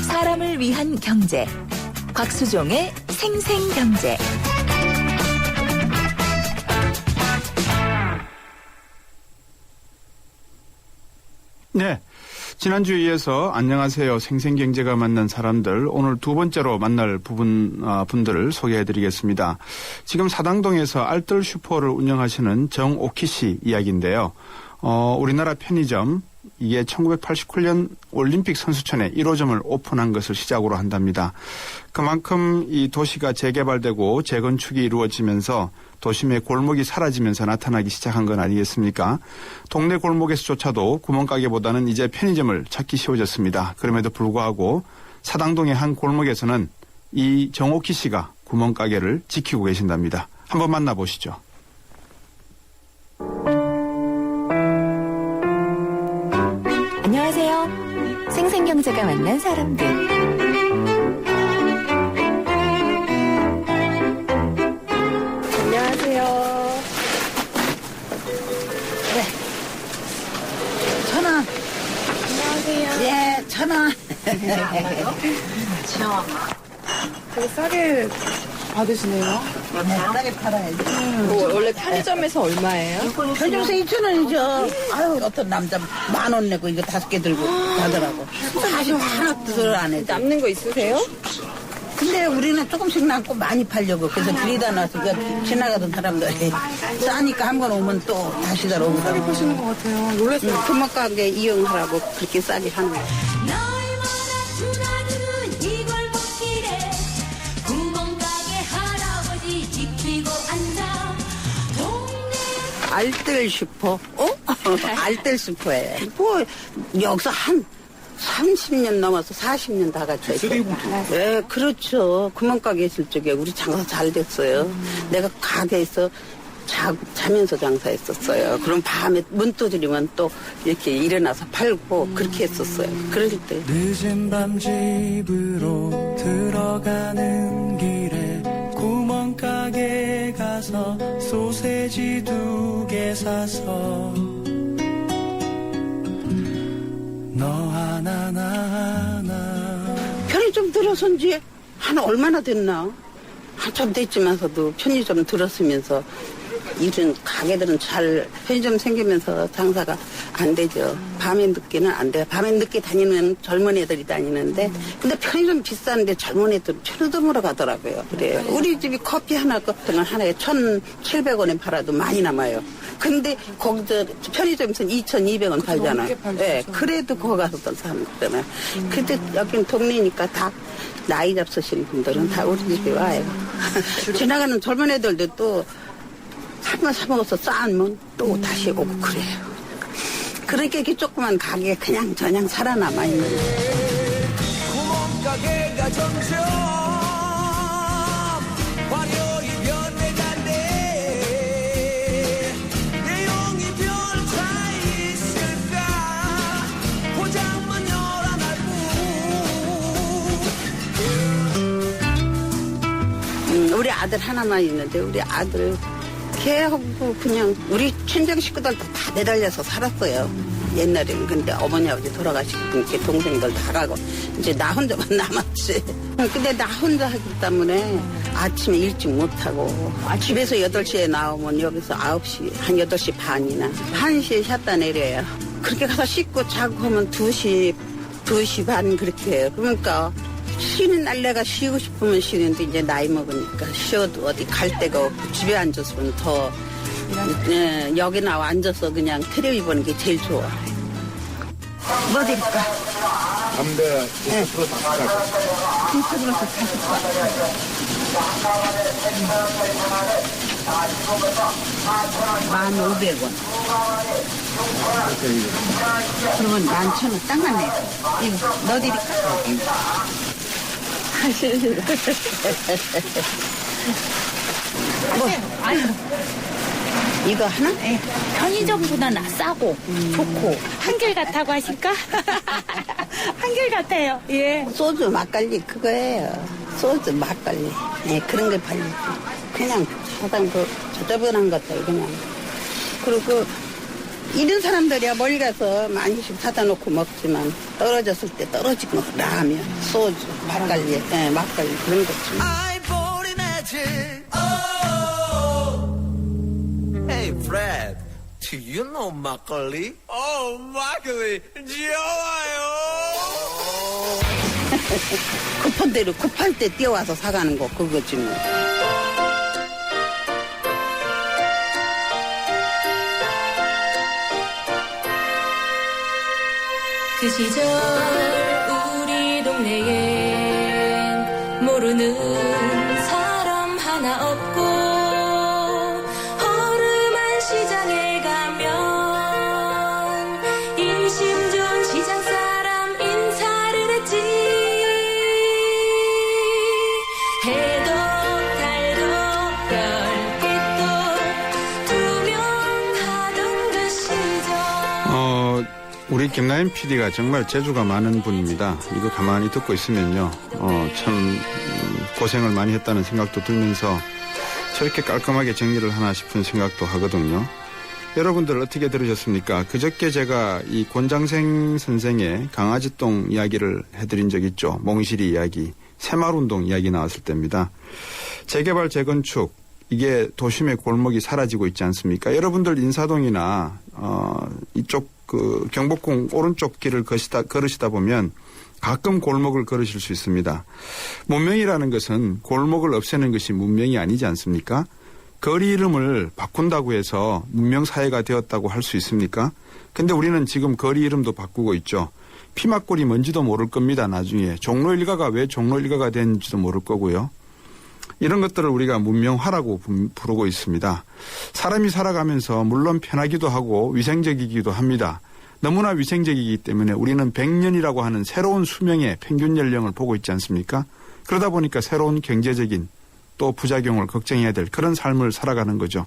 사람을 위한 경제. 곽수종의 생생경제. 네. 지난주에 이어서 안녕하세요. 생생경제가 만난 사람들, 오늘 두 번째로 만날 분들을 소개해드리겠습니다. 지금 사당동에서 알뜰 슈퍼를 운영하시는 정옥희 씨 이야기인데요. 우리나라 편의점, 이게 1989년 올림픽 선수촌에 1호점을 오픈한 것을 시작으로 한답니다. 그만큼 이 도시가 재개발되고 재건축이 이루어지면서 도심의 골목이 사라지면서 나타나기 시작한 건 아니겠습니까? 동네 골목에서조차도 구멍가게보다는 이제 편의점을 찾기 쉬워졌습니다. 그럼에도 불구하고 사당동의 한 골목에서는 이 정옥희 씨가 구멍가게를 지키고 계신답니다. 한번 만나보시죠. 안녕하세요. 생생경제가 만난 사람들. 안녕하세요. 네. 1,000원. 안녕하세요. 예, 1,000원. 되게 싸게 받으시네요. 싸게 팔아야지. 원래 편의점에서 얼마예요? 편의점에서 2,000원이죠. 아유, 어떤 남자 10,000원 내고 이거 5개 들고 가더라고. 사실 하나 뜻을 안 해. 남는 거 있으세요? 근데 우리는 조금씩 남고 많이 팔려고. 그래서 들이다 놔서 지나가던 사람들이 싸니까 한 번 오면 또 다시 들어오고. 싸게 파시는 것 같아요. 놀랐어요. 구멍가게 이용하라고 그렇게 싸게 하는 거예요. 알뜰 슈퍼. 알뜰 슈퍼에. 뭐, 여기서 한 30년 넘어서 40년 다 같이 했어요. 네, 그렇죠. 구멍가게 있을 적에 우리 장사 잘 됐어요. 내가 가게에서 자면서 장사했었어요. 그럼 밤에 문 두드리면 또 이렇게 일어나서 팔고 그렇게 했었어요. 그럴 때. 늦은 밤 집으로 들어가는 길에 구멍가게 가서 소세지 2개 사서 너 하나 나 하나. 편의점 들어선 지 한 얼마나 됐나? 한참 됐지만서도 편의점 들었으면서 일은 가게들은 잘 편의점 생기면서 장사가 안 되죠. 밤에 늦게는 안 돼요. 밤에 늦게 다니는 젊은 애들이 다니는데 근데 편의점 비싼데 젊은 애들은 편의점으로 가더라고요. 그래요. 우리 집이 커피 하나 같은 건 하나에 1,700원에 팔아도 많이 남아요. 근데 거기서 편의점에서는 2,200원 팔잖아요. 네, 그래도 거기 가서 또 사는 거잖아요. 근데 여긴 동네니까 다 나이 잡수신 분들은 다 우리 집에 와요. 지나가는 젊은 애들도 또 한번 사먹어서 쌓으면 또 다시 오고 그래요. 그러니까 이렇게 조그만 가게 그냥 저냥 살아남아 있는 거예요. 구멍가게가 점점 화려히 변해간대. 내용이 별 차이 있을까? 포장만 열어놔고. 우리 아들 하나만 있는데 우리 아들 걔하고 그냥 우리 친정 식구들도 다 내달려서 살았어요. 옛날에는. 근데 어머니 아버지 돌아가시고 이렇게 동생들 다 가고 이제 나 혼자만 남았지. 근데 나 혼자 하기 때문에 아침에 일찍 못하고 집에서 8시에 나오면 여기서 9시 한 8시 반이나 1시에 쉬었다 내려요. 그렇게 가서 씻고 자고 하면 2시 반 그렇게 해요. 그러니까 쉬는 날 내가 쉬고 싶으면 쉬는데 이제 나이 먹으니까 쉬어도 어디 갈 데가 없고 집에 앉았으면 더 여기 나와 앉아서 그냥 텔레비 보는 게 제일 좋아. 뭐 드릴까? 담배 50% 다 50%서 1,500원. 그러면 11,000원 딱 맞네. 이거 넣어드릴까? 이거 하나? 네, 편의점보다 싸고 좋고 한결같다고 하실까? 한결같아요. 예. 소주 막걸리 그거예요. 소주 막걸리. 네, 그런 게 팔리지. 그냥 사당 그 저저분한 것들 그냥. 그리고 이런 사람들이야 멀리 가서 많이씩 사다 놓고 먹지만 떨어졌을 때 떨어진 거 라면, 소주, 막걸리, 막걸리 그런 거 좀. I bought in magic. Oh, hey Fred, do you know 막걸리? Oh, 막걸리 좋아요. 급한 대로 급할 때 뛰어와서 사가는 거 그거지 뭐. 그 시절 우리 동네엔 모르는 사람 하나 없고 허름한 시장에 가면 인심 좋은 시장 사람 인사를 했지. 해도 달도 별빛도 투명하던 그 시절. 우리 김나연 PD가 정말 재주가 많은 분입니다. 이거 가만히 듣고 있으면요, 참 고생을 많이 했다는 생각도 들면서 저렇게 깔끔하게 정리를 하나 싶은 생각도 하거든요. 여러분들 어떻게 들으셨습니까? 그저께 제가 이 권장생 선생의 강아지똥 이야기를 해드린 적 있죠. 몽실이 이야기, 새마을운동 이야기 나왔을 때입니다. 재개발, 재건축, 이게 도심의 골목이 사라지고 있지 않습니까? 여러분들 인사동이나 이쪽 경복궁 오른쪽 길을 걸으시다 보면 가끔 골목을 걸으실 수 있습니다. 문명이라는 것은 골목을 없애는 것이 문명이 아니지 않습니까? 거리 이름을 바꾼다고 해서 문명사회가 되었다고 할 수 있습니까? 근데 우리는 지금 거리 이름도 바꾸고 있죠. 피막골이 뭔지도 모를 겁니다. 나중에 종로 일가가 왜 종로 일가가 됐는지도 모를 거고요. 이런 것들을 우리가 문명화라고 부르고 있습니다. 사람이 살아가면서 물론 편하기도 하고 위생적이기도 합니다. 너무나 위생적이기 때문에 우리는 100년이라고 하는 새로운 수명의 평균 연령을 보고 있지 않습니까? 그러다 보니까 새로운 경제적인 또 부작용을 걱정해야 될 그런 삶을 살아가는 거죠.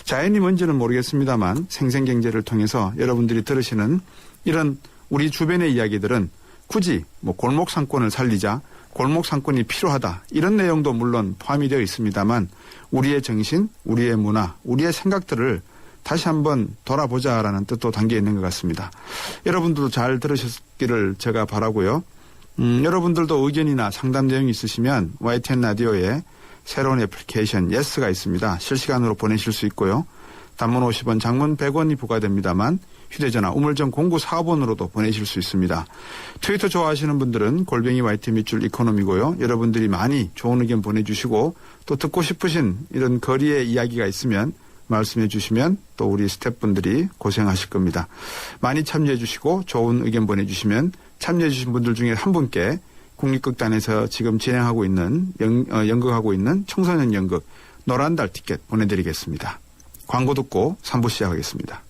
자연이 뭔지는 모르겠습니다만 생생경제를 통해서 여러분들이 들으시는 이런 우리 주변의 이야기들은 굳이 골목 상권을 살리자, 골목 상권이 필요하다, 이런 내용도 물론 포함이 되어 있습니다만 우리의 정신, 우리의 문화, 우리의 생각들을 다시 한번 돌아보자라는 뜻도 담겨 있는 것 같습니다. 여러분들도 잘 들으셨기를 제가 바라고요. 여러분들도 의견이나 상담 내용이 있으시면 YTN 라디오에 새로운 애플리케이션 예스가 있습니다. 실시간으로 보내실 수 있고요. 단문 50원, 장문 100원이 부과됩니다만 휴대전화 우물정 0945번으로도 보내실 수 있습니다. 트위터 좋아하시는 분들은 골뱅이 YTN 밑줄 이코노미고요. 여러분들이 많이 좋은 의견 보내주시고 또 듣고 싶으신 이런 거리의 이야기가 있으면 말씀해 주시면 또 우리 스태프분들이 고생하실 겁니다. 많이 참여해 주시고 좋은 의견 보내주시면 참여해 주신 분들 중에 한 분께 국립극단에서 지금 진행하고 있는 연극하고 있는 청소년 연극 노란달 티켓 보내드리겠습니다. 광고 듣고 3부 시작하겠습니다.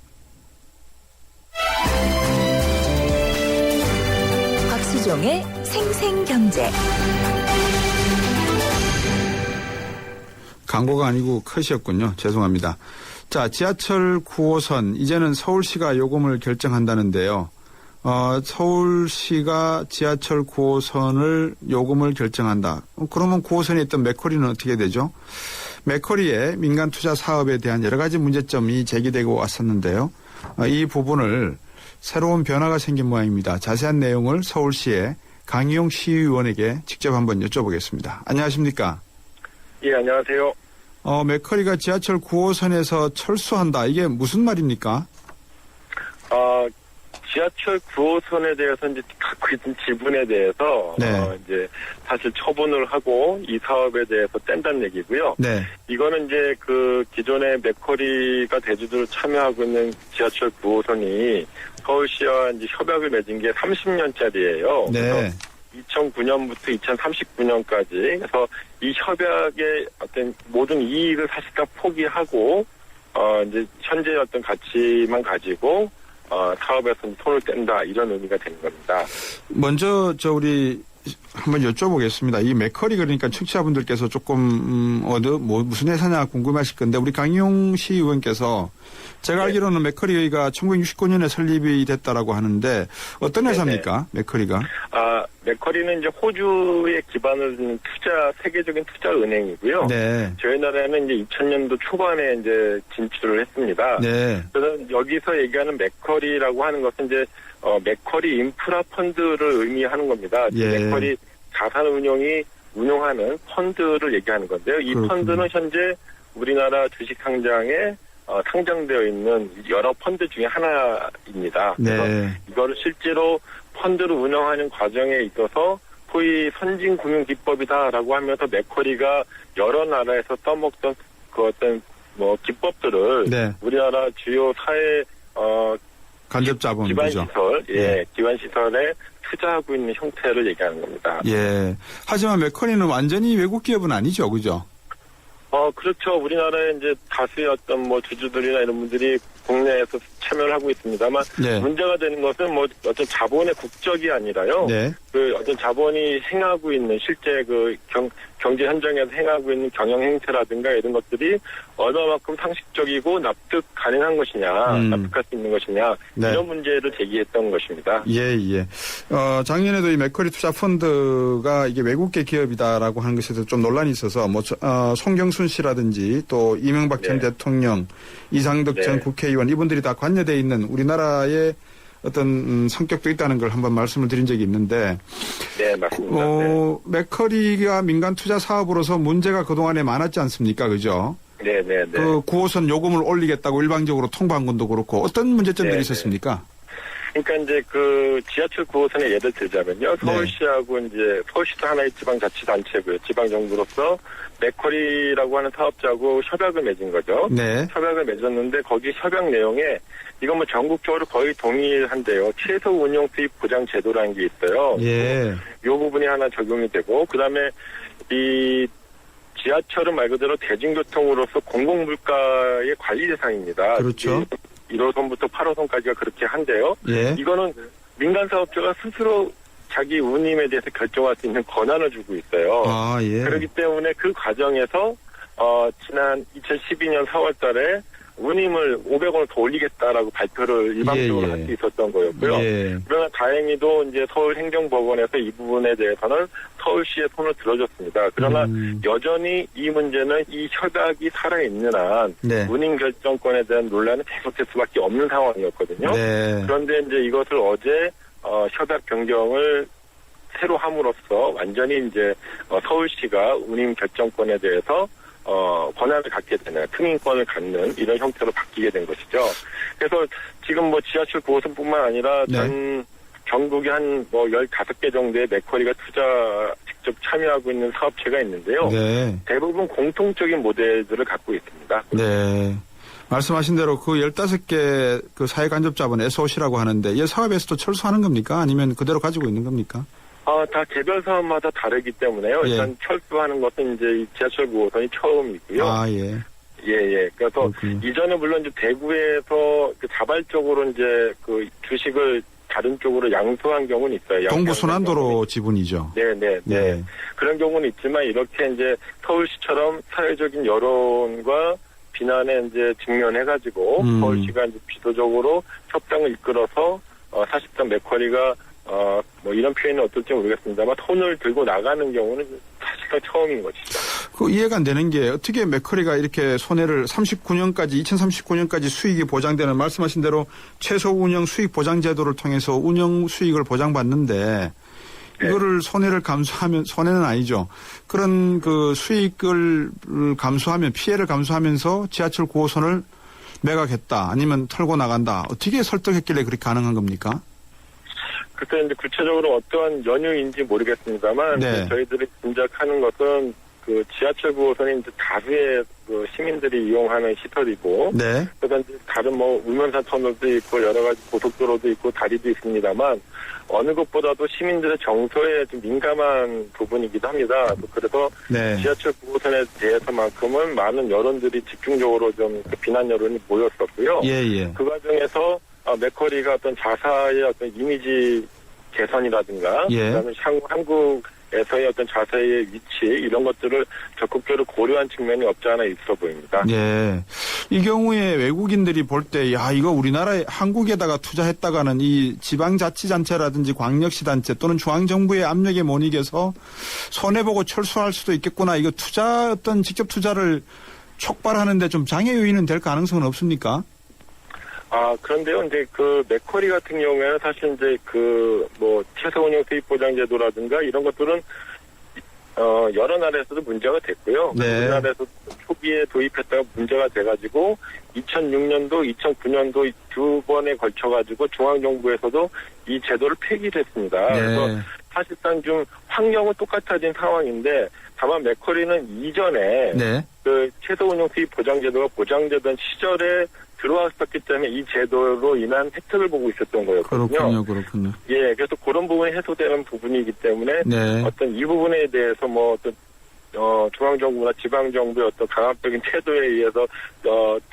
곽수종의 생생경제. 광고가 아니고 컷이었군요. 죄송합니다. 자, 지하철 9호선 이제는 서울시가 요금을 결정한다는데요. 서울시가 지하철 9호선을 요금을 결정한다. 그러면 9호선에 있던 맥커리는 어떻게 되죠? 맥커리의 민간 투자 사업에 대한 여러 가지 문제점이 제기되고 왔었는데요. 이 부분을 새로운 변화가 생긴 모양입니다. 자세한 내용을 서울시의 강희용 시의원에게 직접 한번 여쭤보겠습니다. 안녕하십니까? 예, 안녕하세요. 맥커리가 지하철 9호선에서 철수한다. 이게 무슨 말입니까? 지하철 9호선에 대해서 이제 갖고 있는 지분에 대해서 네. 이제 사실 처분을 하고 이 사업에 대해서 뗀다는 얘기고요. 네. 이거는 이제 그 기존의 맥커리가 대주주로 참여하고 있는 지하철 9호선이 서울시와 이제 협약을 맺은 게 30년짜리예요. 네. 2009년부터 2039년까지 그래서 이 협약의 어떤 모든 이익을 사실 다 포기하고 이제 현재 어떤 가치만 가지고 사업에서 손을 뗀다 이런 의미가 되는 겁니다. 먼저 우리 한번 여쭤보겠습니다. 이 맥커리 그러니까 청취자분들께서 조금 무슨 회사냐 궁금하실 건데 우리 강용 시 의원께서 제가 알기로는 맥커리가 1969년에 설립이 됐다라고 하는데 어떤 회사입니까? 맥커리가? 맥커리는 이제 호주에 기반을 둔 세계적인 투자 은행이고요. 네. 저희 나라에는 이제 2000년도 초반에 이제 진출을 했습니다. 네. 그래서 여기서 얘기하는 맥커리라고 하는 것은 이제 맥커리 인프라 펀드를 의미하는 겁니다. 예. 맥커리 자산운용이 운용하는 펀드를 얘기하는 건데요. 이 그렇군요. 펀드는 현재 우리나라 주식상장에 상장되어 있는 여러 펀드 중에 하나입니다. 그래서 네. 이거를 실제로 펀드를 운영하는 과정에 있어서 소위 선진금융기법이다라고 하면서 맥커리가 여러 나라에서 써먹던 그 어떤 기법들을 네. 우리나라 주요 사회 간접자본 기반시설, 네. 기반시설에 투자하고 있는 형태를 얘기하는 겁니다. 예. 하지만 맥커리는 완전히 외국 기업은 아니죠, 그죠? 그렇죠. 우리나라에 이제 다수의 어떤 주주들이나 이런 분들이 국내에서 참여를 하고 있습니다만 네. 문제가 되는 것은 어떤 자본의 국적이 아니라요. 네. 그 어떤 자본이 행하고 있는 실제 그 경제 현장에서 행하고 있는 경영 행태라든가 이런 것들이 얼마만큼 상식적이고 납득 가능한 것이냐, 납득할 수 있는 것이냐 네. 이런 문제를 제기했던 것입니다. 예. 작년에도 이 맥커리 투자 펀드가 이게 외국계 기업이다라고 하는 것에서 좀 논란이 있어서 송경순 씨라든지 또 이명박 전 네. 대통령, 이상득 전 네. 국회의원 이분들이 다 관여되어 있는 우리나라의 어떤 성격도 있다는 걸 한번 말씀을 드린 적이 있는데 네, 맞습니다. 네. 맥커리가 민간 투자 사업으로서 문제가 그동안에 많았지 않습니까? 그죠? 네. 그 9호선 요금을 올리겠다고 일방적으로 통보한 건도 그렇고 어떤 문제점들이 네. 있었습니까? 그러니까 이제 그 지하철 9호선의 예를 들자면요. 서울시하고 이제 서울시도 하나의 지방자치단체고요. 지방정부로서 맥커리라고 하는 사업자하고 협약을 맺은 거죠. 네. 협약을 맺었는데 거기 협약 내용에 이건 전국적으로 거의 동일한데요. 최소 운용 수입 보장 제도라는 게 있어요. 예. 이 부분이 하나 적용이 되고 그다음에 이 지하철은 말 그대로 대중교통으로서 공공물가의 관리 대상입니다. 그렇죠. 1호선부터 8호선까지가 그렇게 한데요. 예. 이거는 민간 사업자가 스스로 자기 운임에 대해서 결정할 수 있는 권한을 주고 있어요. 예. 그렇기 때문에 그 과정에서 지난 2012년 4월 달에 운임을 500원을 더 올리겠다라고 발표를 일방적으로 할 수 있었던 거였고요. 예. 그러나 다행히도 이제 서울행정법원에서 이 부분에 대해서는 서울시의 손을 들어줬습니다. 그러나 여전히 이 문제는 이 협약이 살아있는 한 네. 운임 결정권에 대한 논란은 계속될 수밖에 없는 상황이었거든요. 네. 그런데 이제 이것을 어제 협약 변경을 새로 함으로써 완전히 이제 서울시가 운임 결정권에 대해서 권한을 갖게 되는 승인권을 갖는 이런 형태로 바뀌게 된 것이죠. 그래서 지금 지하철 9호선뿐만 아니라 네. 전국에 한 15개 정도의 맥커리가 투자 직접 참여하고 있는 사업체가 있는데요. 네. 대부분 공통적인 모델들을 갖고 있습니다. 네. 말씀하신 대로 그 15개 그 사회간접자본 SOC라고 하는데 이 사업에서도 철수하는 겁니까? 아니면 그대로 가지고 있는 겁니까? 다 개별 사업마다 다르기 때문에요. 예. 일단 철수하는 것은 이제 이 지하철 9호선이 처음이고요. 예. 예. 그래서 그렇군요. 이전에 물론 이제 대구에서 자발적으로 이제 그 주식을 다른 쪽으로 양수한 경우는 있어요. 동부순환도로 지분이죠. 네. 그런 경우는 있지만 이렇게 이제 서울시처럼 사회적인 여론과 비난에 이제 직면해가지고 서울시가 이제 주도적으로 협상을 이끌어서 사실상 맥커리가 이런 표현은 어떨지 모르겠습니다만 손을 들고 나가는 경우는 사실상 처음인 것이죠. 그 이해가 안 되는 게 어떻게 맥커리가 이렇게 손해를 2039년까지 수익이 보장되는 말씀하신 대로 최소 운영 수익 보장 제도를 통해서 운영 수익을 보장받는데 이거를 손해를 감수하면 손해는 아니죠. 그런 그 수익을 감수하면 피해를 감수하면서 지하철 9호선을 매각했다 아니면 털고 나간다 어떻게 설득했길래 그렇게 가능한 겁니까? 그때 이제 구체적으로 어떠한 연유인지 모르겠습니다만 저희들이 짐작하는 것은 그 지하철 9호선이 이제 다수의 그 시민들이 이용하는 시설이고 그다음 다른 우면산 터널도 있고 여러 가지 고속도로도 있고 다리도 있습니다만 어느 것보다도 시민들의 정서에 좀 민감한 부분이기도 합니다. 그래서 지하철 9호선에 대해서만큼은 많은 여론들이 집중적으로 좀 비난 여론이 모였었고요. 그 과정에서 맥커리가 어떤 자사의 어떤 이미지 개선이라든가 예. 그다음에 한국에서의 어떤 자세의 위치 이런 것들을 적극적으로 고려한 측면이 없지 않아 있어 보입니다. 예. 이 경우에 외국인들이 볼 때, 야, 이거 우리나라에 한국에다가 투자했다가는 이 지방자치단체라든지 광역시단체 또는 중앙정부의 압력에 못 이겨서 손해보고 철수할 수도 있겠구나. 이거 직접 투자를 촉발하는데 좀 장애 요인은 될 가능성은 없습니까? 그런데요, 이제 맥쿼리 같은 경우에는 사실 이제 채소 운영 수입 보장 제도라든가 이런 것들은 여러 나라에서도 문제가 됐고요. 네. 우리나라에서 초기에 도입했다가 문제가 돼가지고 2006년도, 2009년도 두 번에 걸쳐가지고 중앙정부에서도 이 제도를 폐기했습니다. 네. 그래서 사실상 좀 환경은 똑같아진 상황인데 다만 맥쿼리는 이전에 네. 채소 운영 수입 보장 제도가 보장되던 시절에 들어왔었기 때문에 이 제도로 인한 혜택을 보고 있었던 거였거든요. 그렇군요. 예, 그래서 그런 부분이 해소되는 부분이기 때문에 네. 어떤 이 부분에 대해서 중앙정부나 지방정부의 어떤 강압적인 태도에 의해서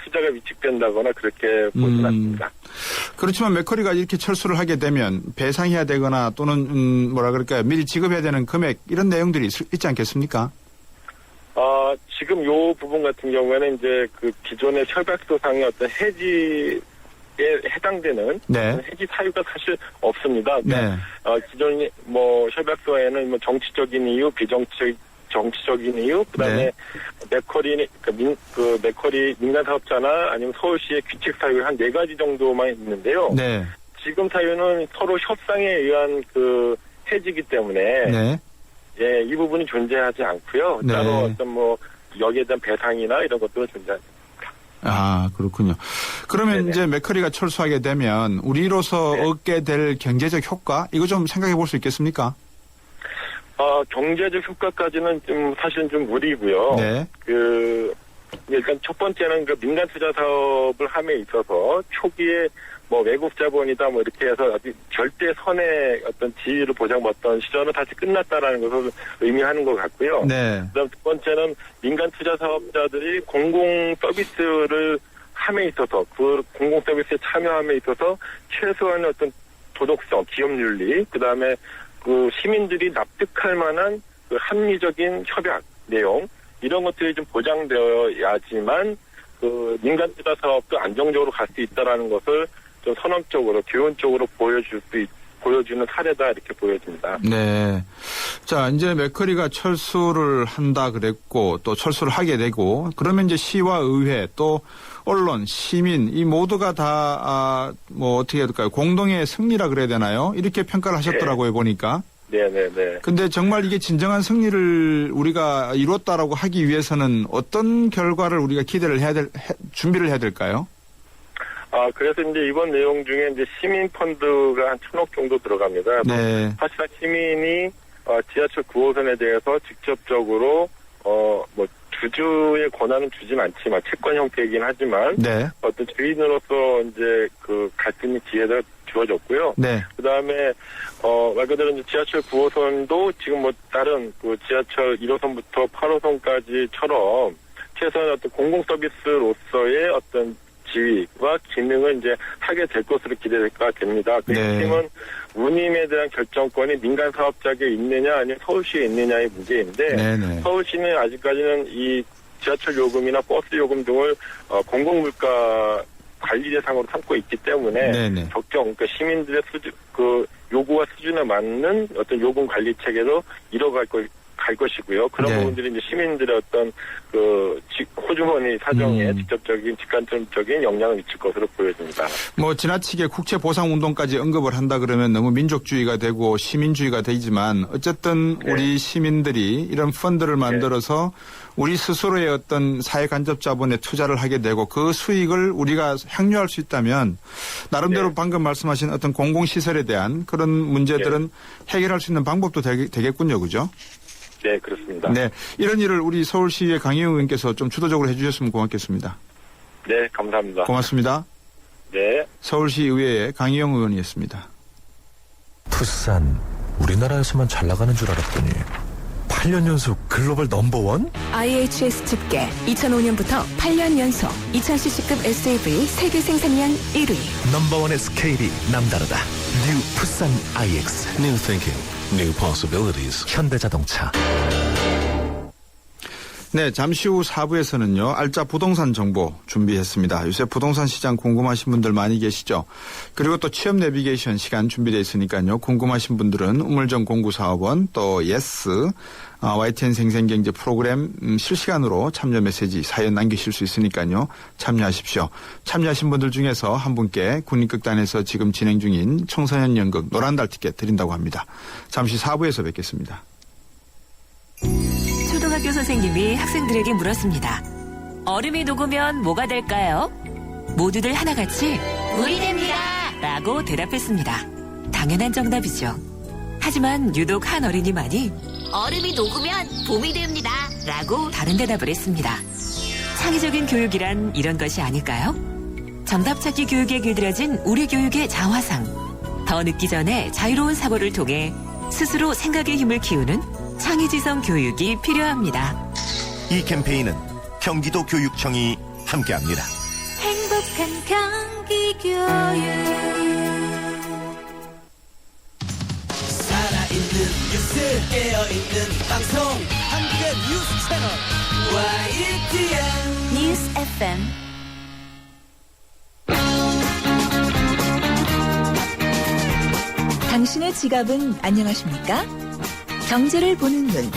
투자가 위축된다거나 그렇게 보지는 않습니다. 그렇지만 맥쿼리가 이렇게 철수를 하게 되면 배상해야 되거나 또는 미리 지급해야 되는 금액 이런 내용들이 있지 않겠습니까? 지금 요 부분 같은 경우에는 이제 기존의 협약서상의 어떤 해지에 해당되는 네. 해지 사유가 사실 없습니다. 네. 기존 협약서에는 정치적인 이유, 정치적인 이유, 그다음에 네. 맥쿼리 민간 사업자나 아니면 서울시의 규칙 사유 한 4가지 정도만 있는데요. 네. 지금 사유는 서로 협상에 의한 해지이기 때문에 네. 예, 이 부분이 존재하지 않고요. 네. 따로 어떤 여기에 대한 배상이나 이런 것들은 존재하지 않습니다. 그렇군요. 그러면 네네. 이제 맥쿼리가 철수하게 되면 우리로서 네. 얻게 될 경제적 효과 이거 좀 생각해 볼 수 있겠습니까? 경제적 효과까지는 사실은 좀 무리고요. 네. 일단 첫 번째는 민간 투자 사업을 함에 있어서 초기에 외국 자본이다 이렇게 해서 아주 절대 선의 어떤 지위를 보장받던 시절은 다시 끝났다라는 것을 의미하는 것 같고요. 네. 그다음 두 번째는 민간 투자 사업자들이 공공 서비스를 함에 있어서 공공 서비스에 참여함에 있어서 최소한의 어떤 도덕성, 기업 윤리, 그다음에 시민들이 납득할 만한 합리적인 협약 내용 이런 것들이 좀 보장되어야지만 민간 투자 사업도 안정적으로 갈 수 있다라는 것을 좀 선언적으로 교훈적으로 보여주는 사례다 이렇게 보여집니다. 네. 자, 이제 맥쿼리가 철수를 한다 그랬고 또 철수를 하게 되고 그러면 이제 시와 의회 또 언론, 시민 이 모두가 다 어떻게 해야 될까요? 공동의 승리라 그래야 되나요? 이렇게 평가를 하셨더라고요, 보니까. 네네네. 근데 정말 이게 진정한 승리를 우리가 이뤘다라고 하기 위해서는 어떤 결과를 우리가 준비를 해야 될까요? 그래서 이제 이번 내용 중에 이제 시민 펀드가 한 1,000억 정도 들어갑니다. 네. 사실상 시민이 지하철 9호선에 대해서 직접적으로 주주의 권한은 주진 않지만 채권 형태이긴 하지만 네. 어떤 주인으로서 이제 갈 수 있는 기회가 주어졌고요. 네. 그다음에 말 그대로 이제 지하철 9호선도 지금 다른 지하철 1호선부터 8호선까지처럼 최소한 어떤 공공 서비스로서의 어떤 지위와 기능을 이제 하게 될 것으로 기대가 됩니다. 그 핵심은 운임에 대한 결정권이 민간 사업자에게 있느냐 아니면 서울시에 있느냐의 문제인데 네네. 서울시는 아직까지는 이 지하철 요금이나 버스 요금 등을 공공물가 관리 대상으로 삼고 있기 때문에 네네. 그러니까 시민들의 요구와 수준에 맞는 어떤 요금 관리 체계로 이뤄갈 것이고요. 그런 네. 부분들이 이제 시민들의 어떤 호주머니 사정에 직간접적인 영향을 미칠 것으로 보여집니다. 지나치게 국채 보상 운동까지 언급을 한다 그러면 너무 민족주의가 되고 시민주의가 되지만 어쨌든 네. 우리 시민들이 이런 펀드를 만들어서 우리 스스로의 어떤 사회 간접 자본에 투자를 하게 되고 그 수익을 우리가 향유할 수 있다면 나름대로 네. 방금 말씀하신 어떤 공공시설에 대한 그런 문제들은 해결할 수 있는 방법도 되겠군요. 그죠? 네, 그렇습니다. 네. 이런 일을 우리 서울시의 강희영 의원께서 좀 주도적으로 해주셨으면 고맙겠습니다. 네, 감사합니다. 고맙습니다. 네. 서울시 의회의 강희영 의원이었습니다. 투싼 우리나라에서만 잘 나가는 줄 알았더니 8년 연속 글로벌 넘버원? IHS 집계 2005년부터 8년 연속 2000cc급 SUV 세계 생산량 1위. 넘버원의 스케일이 남다르다. 뉴 푸산 IX. New thinking, new possibilities. 현대자동차. 네, 잠시 후 4부에서는요, 알짜 부동산 정보 준비했습니다. 요새 부동산 시장 궁금하신 분들 많이 계시죠? 그리고 또 취업 내비게이션 시간 준비되어 있으니까요, 궁금하신 분들은 우물정 공구사업원, 또 예스, YTN 생생경제 프로그램 실시간으로 참여 메시지, 사연 남기실 수 있으니까요, 참여하십시오. 참여하신 분들 중에서 한 분께 국립극단에서 지금 진행 중인 청소년 연극 노란달 티켓 드린다고 합니다. 잠시 4부에서 뵙겠습니다. 초등학교 선생님이 학생들에게 물었습니다. 얼음이 녹으면 뭐가 될까요? 모두들 하나같이 물이 됩니다 라고 대답했습니다. 당연한 정답이죠. 하지만 유독 한 어린이만이 얼음이 녹으면 봄이 됩니다 라고 다른 대답을 했습니다. 창의적인 교육이란 이런 것이 아닐까요? 정답 찾기 교육에 길들여진 우리 교육의 자화상. 더 늦기 전에 자유로운 사고를 통해 스스로 생각의 힘을 키우는 창의지성 교육이 필요합니다. 이 캠페인은 경기도 교육청이 함께합니다. 행복한 경기 교육. 살아있는 뉴스 깨어있는 방송 한국의 뉴스 채널 YTN 뉴스 FM. 당신의 지갑은 안녕하십니까? 경제를 보는 눈,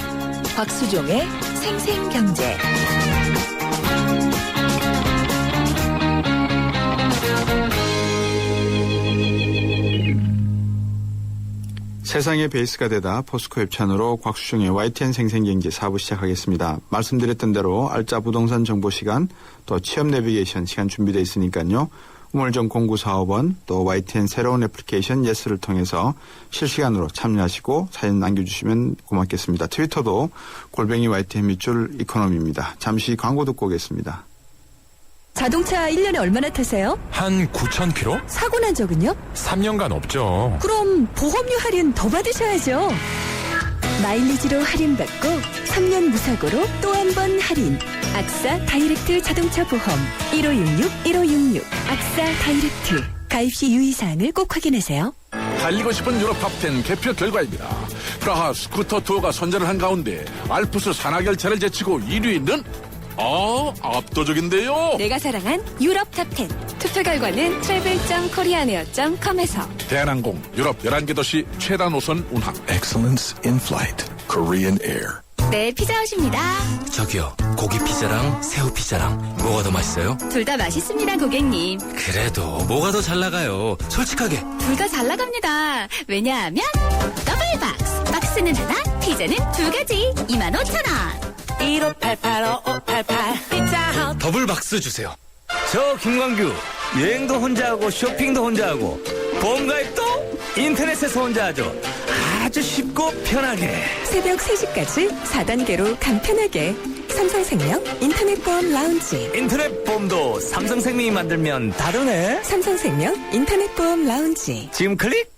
곽수종의 생생경제. 세상의 베이스가 되다 포스코 협찬으로 곽수종의 YTN 생생경제 4부 시작하겠습니다. 말씀드렸던 대로 알짜 부동산 정보 시간, 또 취업 내비게이션 시간 준비되어 있으니까요. 우물정 공구사업원, 또 YTN 새로운 애플리케이션 예스를 통해서 실시간으로 참여하시고 사연 남겨주시면 고맙겠습니다. 트위터도 골뱅이 YTN 밑줄 이코노미입니다. 잠시 광고 듣고 오겠습니다. 자동차 1년에 얼마나 타세요? 한 9,000km? 사고 난 적은요? 3년간 없죠. 그럼 보험료 할인 더 받으셔야죠. 마일리지로 할인받고 3년 무사고로 또 한 번 할인. 악사 다이렉트 자동차 보험 1566-1566 악사 다이렉트. 가입 시 유의사항을 꼭 확인하세요. 달리고 싶은 유럽 탑10 개표 결과입니다. 프라하 스쿠터 투어가 선전을 한 가운데 알프스 산악열차를 제치고 1위는 압도적인데요. 내가 사랑한 유럽 탑10. 투표 결과는 travel.koreanair.com에서. 대한항공 유럽 11개 도시 최다 노선 운항. Excellence in flight. Korean Air. 네, 피자헛입니다. 저기요, 고기 피자랑 새우 피자랑 뭐가 더 맛있어요? 둘 다 맛있습니다, 고객님. 그래도 뭐가 더 잘 나가요? 솔직하게. 둘 다 잘 나갑니다. 왜냐하면 더블 박스. 박스는 하나, 피자는 두 가지. 25,000원. 1588-5588 피자헛. 더블 박스 주세요. 저 김광규, 여행도 혼자 하고 쇼핑도 혼자 하고 보험가입도 인터넷에서 혼자 하죠. 아주 쉽고 편하게. 새벽 3시까지 4단계로 간편하게. 삼성생명 인터넷보험 라운지. 인터넷 보험도 삼성생명이 만들면 다르네. 삼성생명 인터넷보험 라운지. 지금 클릭.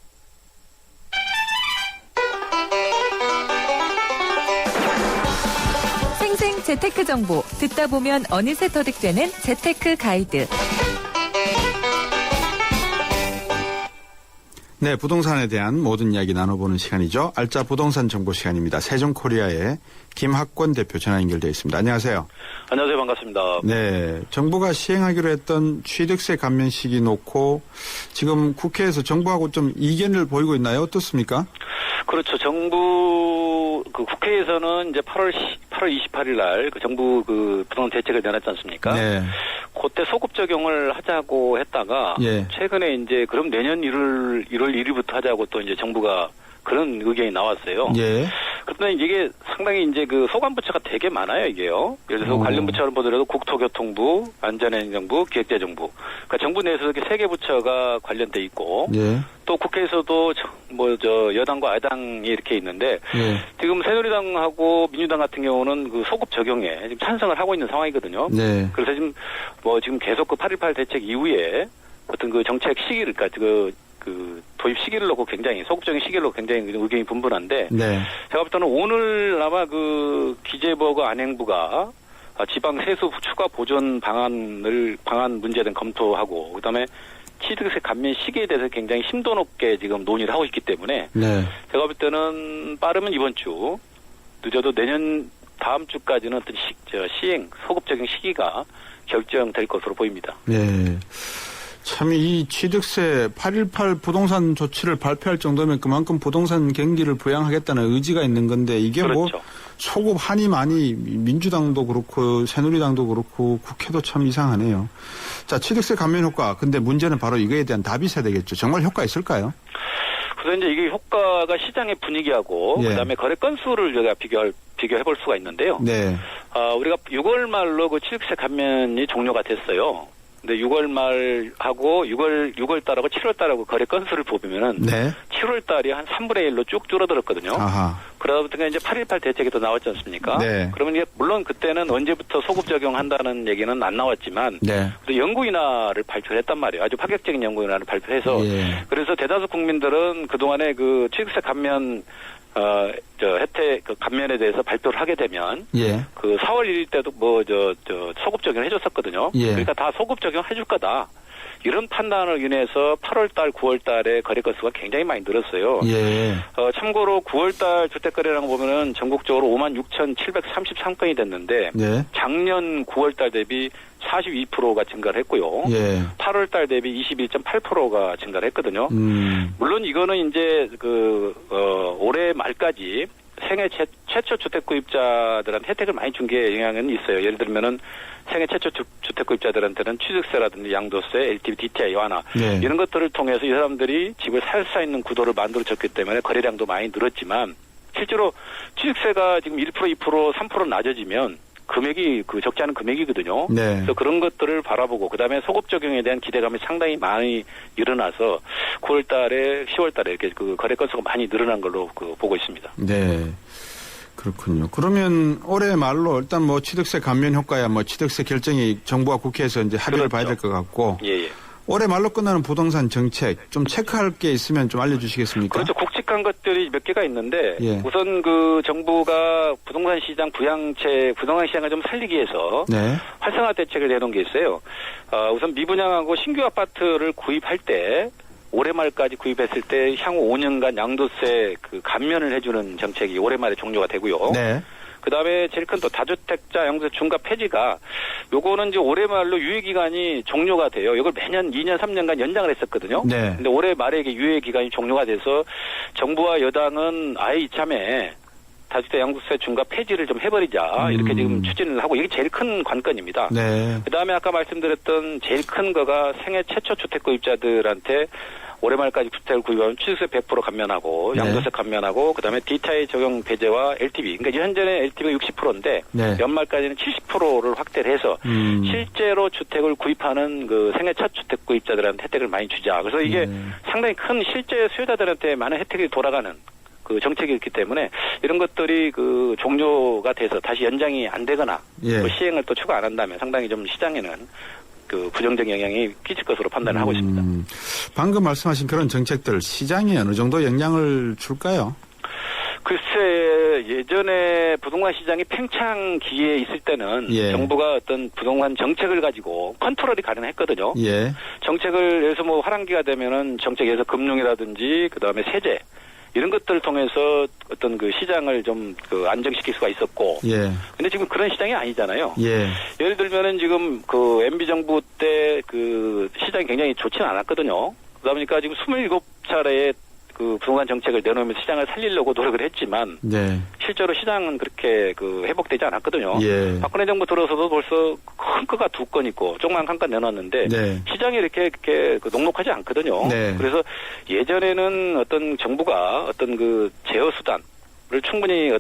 생생 재테크 정보. 듣다 보면 어느새 터득되는 재테크 가이드. 네, 부동산에 대한 모든 이야기 나눠보는 시간이죠. 알짜 부동산 정보 시간입니다. 세종코리아의 김학권 대표 전화 연결되어 있습니다. 안녕하세요. 안녕하세요. 반갑습니다. 네, 정부가 시행하기로 했던 취득세 감면 시기 놓고 지금 국회에서 정부하고 좀 이견을 보이고 있나요? 어떻습니까? 그렇죠. 정부 국회에서는 이제 8월 28일 날 정부 부동산 대책을 내놨지 않습니까? 네. 그때 소급 적용을 하자고 했다가 최근에 이제 그럼 내년 1월 1일부터 하자고 또 이제 정부가 그런 의견이 나왔어요. 예. 그런데 이게 상당히 이제 소관 부처가 되게 많아요, 이게요. 예를 들어서 관련 부처를 보더라도 국토교통부, 안전행정부, 기획재정부. 그러니까 정부 내에서 이렇게 3개 부처가 관련돼 있고, 또 국회에서도 여당과 야당이 이렇게 있는데, 지금 새누리당하고 민주당 같은 경우는 소급 적용에 지금 찬성을 하고 있는 상황이거든요. 그래서 지금 계속 8.18 대책 이후에 어떤 정책 시기를, 그러니까 그 도입 시기를 놓고 굉장히 소극적인 시기를 놓고 굉장히 의견이 분분한데 네. 제가 볼 때는 오늘 아마 그 기재부하고 안행부가 지방 세수 추가 보존 방안 문제에 대한 검토하고 그다음에 취득세 감면 시기에 대해서 굉장히 심도 높게 지금 논의를 하고 있기 때문에 네. 제가 볼 때는 빠르면 이번 주 늦어도 내년 다음 주까지는 어떤 시행 소급적인 시기가 결정될 것으로 보입니다. 네. 참 이 취득세 8.18 부동산 조치를 발표할 정도면 그만큼 부동산 경기를 부양하겠다는 의지가 있는 건데 이게 그렇죠. 뭐 소급 한이 많이 민주당도 그렇고 새누리당도 그렇고 국회도 참 이상하네요. 자, 취득세 감면 효과. 근데 문제는 바로 이거에 대한 답이 있어야 되겠죠. 정말 효과 있을까요? 그래서 이제 이게 효과가 시장의 분위기하고 예. 그다음에 거래 건수를 저희가 비교해 볼 수가 있는데요. 네. 우리가 6월 말로 그 취득세 감면이 종료가 됐어요. 근데 6월 말하고 6월 달하고 7월 달하고 거래 건수를 보면은 네. 7월 달이 한 3분의 1로 쭉 줄어들었거든요. 아하. 그러다 보니까 이제 8.18 대책이 또 나왔지 않습니까? 네. 그러면 이게 물론 그때는 언제부터 소급 적용한다는 얘기는 안 나왔지만 네. 또 연구인하를 발표했단 말이에요. 아주 파격적인 연구인하를 발표해서 예. 그래서 대다수 국민들은 그동안에 그 취득세 감면 혜택 그 감면에 대해서 발표를 하게 되면 예. 그 4월 1일 때도 소급 적용을 해줬었거든요. 예. 그러니까 다 소급 적용해줄 거다. 이런 판단을 인해서 8월달, 9월달에 거래 건수가 굉장히 많이 늘었어요. 예. 참고로 9월달 주택거래량 보면은 전국적으로 56,733건이 됐는데 네. 작년 9월달 대비 42%가 증가를 했고요. 예. 8월달 대비 21.8%가 증가를 했거든요. 물론 이거는 이제 올해 말까지 생애 최초 주택 구입자들한테 혜택을 많이 준 게 영향은 있어요. 예를 들면은 생애 최초 주택 구입자들한테는 취득세라든지 양도세, LTV, DTI 완화 네. 이런 것들을 통해서 이 사람들이 집을 살 수 있는 구도를 만들어졌기 때문에 거래량도 많이 늘었지만 실제로 취득세가 지금 1%, 2%, 3% 낮아지면 금액이 적지 않은 금액이거든요. 네. 그래서 그런 것들을 바라보고 그다음에 소급 적용에 대한 기대감이 상당히 많이 일어나서 9월달에 10월달에 이렇게 그 거래 건수가 많이 늘어난 걸로 보고 있습니다. 네. 그렇군요. 그러면 올해 말로 일단 뭐 취득세 감면 효과야 뭐 취득세 결정이 정부와 국회에서 이제 합의를 그렇죠. 봐야 될 것 같고. 예. 올해 말로 끝나는 부동산 정책 좀 체크할 게 있으면 좀 알려주시겠습니까? 그렇죠. 굵직한 것들이 몇 개가 있는데 예. 우선 그 정부가 부동산 시장 부동산 시장을 좀 살리기 위해서 네. 활성화 대책을 내놓은 게 있어요. 우선 미분양하고 신규 아파트를 구입할 때 올해 말까지 구입했을 때 향후 5년간 양도세 감면을 해주는 정책이 올해 말에 종료가 되고요. 네. 그다음에 제일 큰 또 다주택자 양도세 중과 폐지가 요거는 이제 올해 말로 유예 기간이 종료가 돼요. 이걸 매년 2년 3년간 연장을 했었거든요. 네. 근데 올해 말에 이게 유예 기간이 종료가 돼서 정부와 여당은 아예 이참에 다주택 양도세 중과 폐지를 좀 해버리자 이렇게 지금 추진을 하고 이게 제일 큰 관건입니다. 네. 그다음에 아까 말씀드렸던 제일 큰 거가 생애 최초 주택 구입자들한테 올해 말까지 주택을 구입하면 취득세 100% 감면하고 양도세 감면하고 그다음에 DTI 적용 배제와 LTV 그러니까 현재는 LTV가 60%인데 네. 연말까지는 70%를 확대를 해서 실제로 주택을 구입하는 그 생애 첫 주택 구입자들한테 혜택을 많이 주자. 그래서 이게 상당히 큰 실제 수요자들한테 많은 혜택이 돌아가는 그 정책이 있기 때문에 이런 것들이 종료가 돼서 다시 연장이 안 되거나 예. 시행을 또 추가 안 한다면 상당히 좀 시장에는 부정적 영향이 끼칠 것으로 판단을 하고 있습니다. 방금 말씀하신 그런 정책들 시장에 어느 정도 영향을 줄까요? 글쎄 예전에 부동산 시장이 팽창기에 있을 때는 예. 정부가 어떤 부동산 정책을 가지고 컨트롤이 가능했거든요. 예. 정책을 예를 들어서 뭐 하반기가 되면은 정책에서 금융이라든지 그다음에 세제 이런 것들을 통해서 어떤 시장을 좀 안정시킬 수가 있었고. 예. 근데 지금 그런 시장이 아니잖아요. 예. 예를 들면은 지금 MB 정부 때 시장이 굉장히 좋지는 않았거든요. 그러다 보니까 지금 27차례의 부동산 정책을 내놓으면서 시장을 살리려고 노력을 했지만. 네. 실제로 시장은 그렇게 회복되지 않았거든요. 예. 박근혜 정부 들어서도 벌써 큰 거가 2건 있고 조그만 한 건 내놨는데 네. 시장이 이렇게 녹록하지 않거든요. 네. 그래서 예전에는 어떤 정부가 어떤 제어 수단을 충분히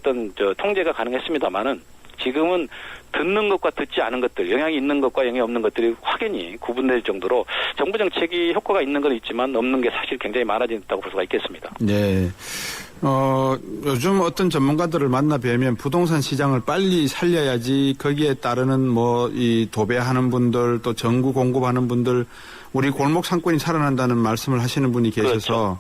통제가 가능했습니다만은 지금은 듣는 것과 듣지 않은 것들, 영향이 있는 것과 영향이 없는 것들이 확연히 구분될 정도로 정부 정책이 효과가 있는 건 있지만 없는 게 사실 굉장히 많아졌다고 볼 수가 있겠습니다. 네. 요즘 어떤 전문가들을 만나 뵈면 부동산 시장을 빨리 살려야지 거기에 따르는 이 도배하는 분들 또 전구 공급하는 분들 우리 골목 상권이 살아난다는 말씀을 하시는 분이 계셔서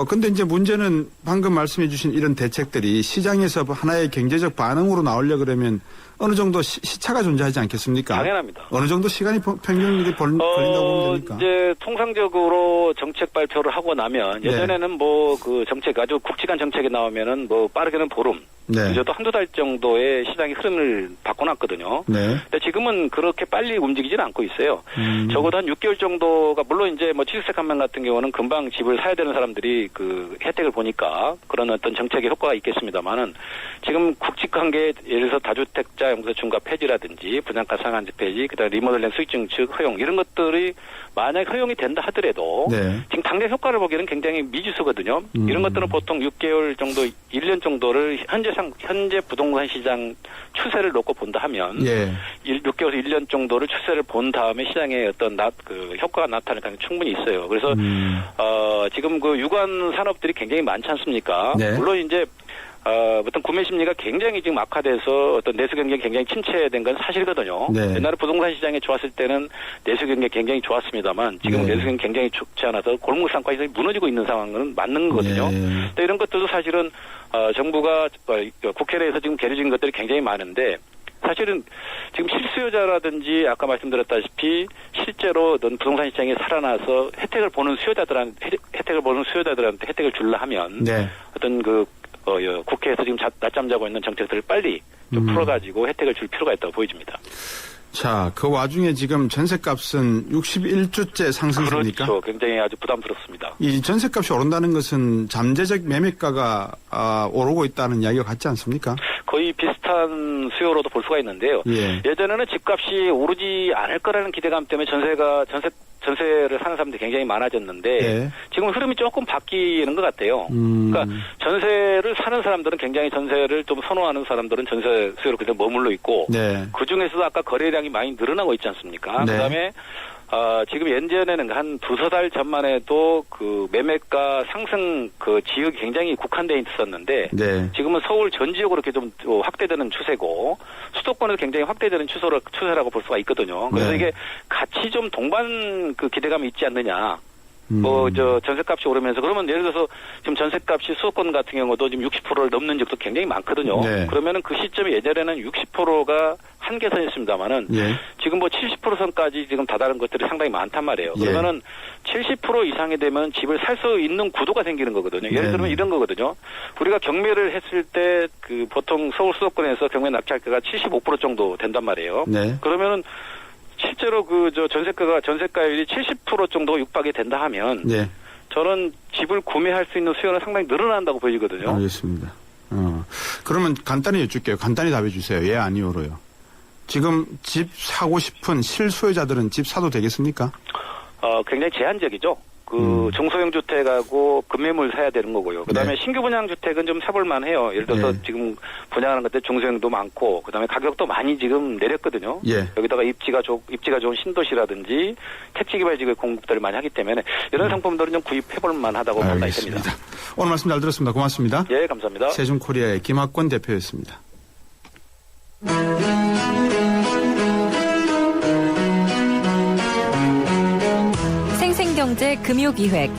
근데 이제 문제는 방금 말씀해 주신 이런 대책들이 시장에서 하나의 경제적 반응으로 나오려 그러면 어느 정도 시차가 존재하지 않겠습니까? 당연합니다. 어느 정도 시간이 평균이 걸린다고 보면 됩니까? 이제 통상적으로 정책 발표를 하고 나면 예전에는 뭐 그 정책 아주 굵직한 정책이 나오면은 뭐 빠르게는 보름, 늦어도 한두 달 정도의 시장의 흐름을 바꿔놨거든요. 근데 지금은 그렇게 빨리 움직이지는 않고 있어요. 적어도 한 6개월 정도가 물론 이제 뭐 취득세 감면 같은 경우는 금방 집을 사야 되는 사람들이 그 혜택을 보니까 그런 어떤 정책의 효과가 있겠습니다만은 지금 굵직한 게 예를 들어서 다주택자 용서 중과 폐지라든지 분양가 상한제 폐지, 그다음 리모델링 수익 증축 허용 이런 것들이 만약 허용이 된다 하더라도 지금 당장 효과를 보기에는 굉장히 미지수거든요. 이런 것들은 보통 6개월 정도, 1년 정도를 현재 부동산 시장 추세를 놓고 본다 하면 6개월에서 1년 정도를 추세를 본 다음에 시장에 어떤 그 효과가 나타날 가능성이 충분히 있어요. 그래서 지금 그 유관 산업들이 굉장히 많지 않습니까? 물론 이제 어떤 구매 심리가 굉장히 지금 악화돼서 어떤 내수 경쟁이 굉장히 침체된 건 사실이거든요. 옛날에 부동산 시장이 좋았을 때는 내수 경쟁이 굉장히 좋았습니다만 지금 내수 경쟁이 굉장히 좋지 않아서 골목 상권이 무너지고 있는 상황은 맞는 거거든요. 근데 이런 것들도 사실은 정부가 국회 내에서 지금 계류진 것들이 굉장히 많은데 사실은 지금 실수요자라든지 아까 말씀드렸다시피 실제로 부동산 시장이 살아나서 혜택을 보는 수요자들한테 혜택을 주려 하면 어떤 그 국회에서 지금 낮잠 자고 있는 정책들을 빨리 좀 풀어가지고 혜택을 줄 필요가 있다고 보여집니다. 자, 그 와중에 지금 전셋값은 61주째 상승입니까? 그렇죠. 굉장히 아주 부담스럽습니다. 이 전셋값이 오른다는 것은 잠재적 매매가가 오르고 있다는 이야기가 같지 않습니까? 거의 비슷한 수요로도 볼 수가 있는데요. 예전에는 집값이 오르지 않을 거라는 기대감 때문에 전세를 사는 사람들이 굉장히 많아졌는데 지금 흐름이 조금 바뀌는 것 같아요. 그러니까 전세를 사는 사람들은 굉장히 전세를 좀 선호하는 사람들은 전세 수요로 그냥 머물러 있고 그중에서도 아까 거래량이 많이 늘어나고 있지 않습니까? 그다음에 지금 예전에는 한 두세 달 전만 해도 그 매매가 상승 그 지역이 굉장히 국한되어 있었는데 지금은 서울 전 지역으로 이렇게 좀 확대되는 추세고 수도권에서 굉장히 확대되는 추세라고 볼 수가 있거든요. 그래서 이게 같이 좀 동반 그 기대감이 있지 않느냐. 전셋값이 오르면서 그러면 예를 들어서 지금 전셋값이 수도권 같은 경우도 지금 60%를 넘는 적도 굉장히 많거든요. 그러면은 그 시점에 예전에는 60%가 한계선이었습니다만은 지금 70% 선까지 지금 다다른 것들이 상당히 많단 말이에요. 그러면은 70% 이상이 되면 집을 살 수 있는 구도가 생기는 거거든요. 예를 들면 이런 거거든요. 우리가 경매를 했을 때 그 보통 서울 수도권에서 경매 납치할때가 75% 정도 된단 말이에요. 그러면은 실제로 전세가율이 70% 정도 육박이 된다 하면 저는 집을 구매할 수 있는 수요는 상당히 늘어난다고 보이거든요. 알겠습니다. 그러면 간단히 여쭐게요. 간단히 답해 주세요. 예, 아니오로요. 지금 집 사고 싶은 실수요자들은 집 사도 되겠습니까? 굉장히 제한적이죠. 그 중소형 주택하고 급매물 사야 되는 거고요. 그다음에 신규 분양 주택은 좀 사볼 만해요. 예를 들어서 지금 분양하는 것들 중소형도 많고 그다음에 가격도 많이 지금 내렸거든요. 여기다가 입지가 좋은 신도시라든지 택지 개발 지역 공급들을 많이 하기 때문에 이런 상품들은 좀 구입해볼 만하다고 볼 수 있습니다. 오늘 말씀 잘 들었습니다. 고맙습니다. 예, 감사합니다. 세준코리아의 김학권 대표였습니다. 생생경제 금요기획.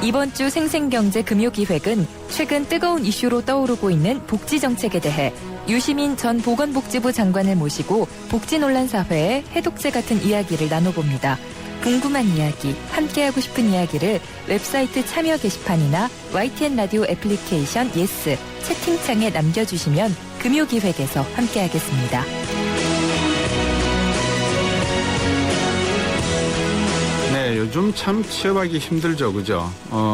이번 주 생생경제 금요기획은 최근 뜨거운 이슈로 떠오르고 있는 복지정책에 대해 유시민 전 보건복지부 장관을 모시고 복지논란 사회의 해독제 같은 이야기를 나눠봅니다. 궁금한 이야기, 함께하고 싶은 이야기를 웹사이트 참여 게시판이나 YTN 라디오 애플리케이션 예스 채팅창에 남겨주시면 금요기획에서 함께하겠습니다. 네, 요즘 참 취업하기 힘들죠, 그죠?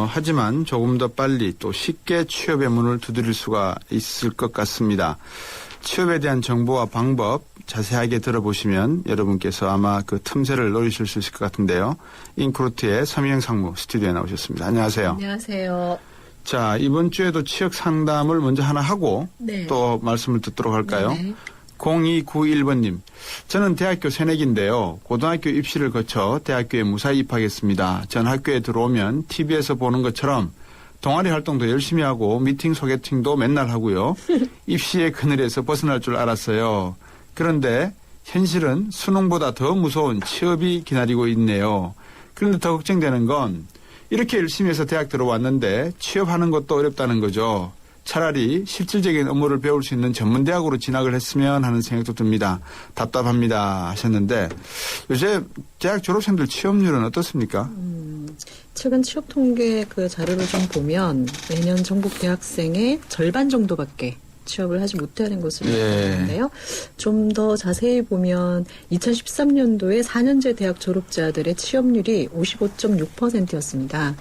하지만 조금 더 빨리 또 쉽게 취업의 문을 두드릴 수가 있을 것 같습니다. 취업에 대한 정보와 방법 자세하게 들어보시면 여러분께서 아마 그 틈새를 노리실 수 있을 것 같은데요. 인크루트의 서미영 상무 스튜디오에 나오셨습니다. 안녕하세요. 안녕하세요. 자, 이번 주에도 취업 상담을 먼저 하나 하고 또 말씀을 듣도록 할까요? 0291번님, 저는 대학교 새내기인데요. 고등학교 입시를 거쳐 대학교에 무사히 입학했습니다. 전 학교에 들어오면 TV에서 보는 것처럼 동아리 활동도 열심히 하고 미팅 소개팅도 맨날 하고요. 입시의 그늘에서 벗어날 줄 알았어요. 그런데 현실은 수능보다 더 무서운 취업이 기다리고 있네요. 그런데 더 걱정되는 건 이렇게 열심히 해서 대학 들어왔는데 취업하는 것도 어렵다는 거죠. 차라리 실질적인 업무를 배울 수 있는 전문대학으로 진학을 했으면 하는 생각도 듭니다. 답답합니다 하셨는데 요새 대학 졸업생들 취업률은 어떻습니까? 최근 취업 통계 그 자료를 좀 보면 매년 전국 대학생의 절반 정도밖에 취업을 하지 못하는 것으로 나타났는데요. 좀 더 자세히 보면 2013년도에 4년제 대학 졸업자들의 취업률이 55.6%였습니다.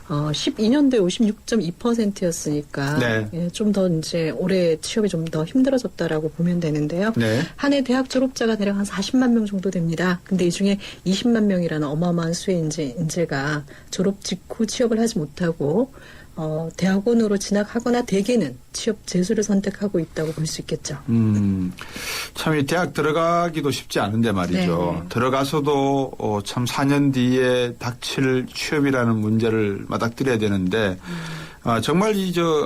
12년도에 56.2%였으니까 네. 예, 좀 더 이제 올해 취업이 좀 더 힘들어졌다라고 보면 되는데요. 네. 한 해 대학 졸업자가 대략 한 40만 명 정도 됩니다. 근데 이 중에 20만 명이라는 어마어마한 수의 인재가 졸업 직후 취업을 하지 못하고 대학원으로 진학하거나 대개는 취업 재수를 선택하고 있다고 볼 수 있겠죠. 참 이 대학 들어가기도 쉽지 않은데 말이죠. 네. 들어가서도 참 4년 뒤에 닥칠 취업이라는 문제를 맞닥뜨려야 되는데 정말